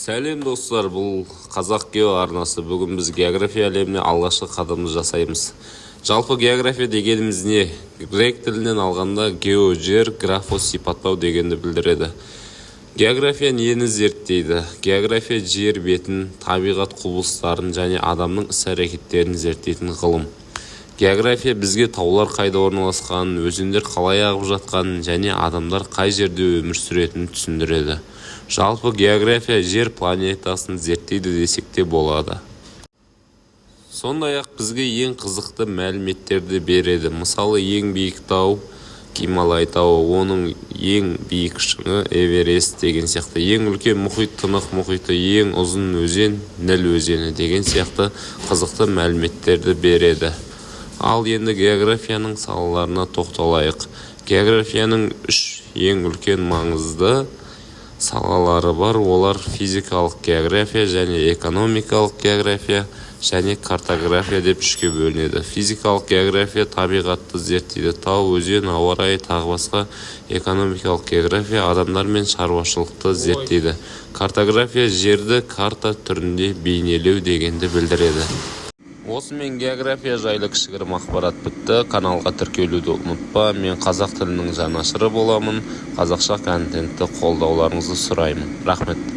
Сәлем достар, бұл Қазақ Гео арнасы. Бүгін біз география әлеміне алғашқы қадамды жасаймыз. Жалпы география дегеніміз не? Грек тілінен алғанда гео жер, графо сипаттау дегенді білдіреді. География нені зерттейді? География жер бетін, табиғат құбылыстарын және адамның іс-әрекеттерін зерттейтін ғылым. География бізге таулар қайда орналасқанын, өзендер қалай ағып жатқанын және адамдар қай жерде өмір сүретінін түсіндіреді. Жалпы география жер планетасын зерттейді десек те болады. Сондай-ақ бізге ең қызықты мәліметтерді береді. Мысалы, ең биік тау Гималай тауы, оның ең биік шыңы Эверест деген сияқты. Ең үлкен мұхит Тынық мұхиты, ең ұзын өзен Ніл өзені деген сияқты қызықты мәліметтерді береді. Ал енді географияның салаларына тоқталайық. Географияның үш ең үлкен маңызды салалары бар. Олар физикалық география және экономикалық география және картография деп үшке бөлінеді. Физикалық география табиғатты зерттейді, тау, өзен, ауа райы тағы басқа. Экономикалық география адамдар мен шаруашылықты зерттейді. Картография жерді карта түрінде бейнелеу дегенді білдіреді. Осымен география жайлы кішігірім ақпарат бітті. Каналға тіркелуді ұмытпа. Мен қазақ тілінің жанашыры боламын. Қазақша контентті қолдауларыңызды сұраймын. Рахмет.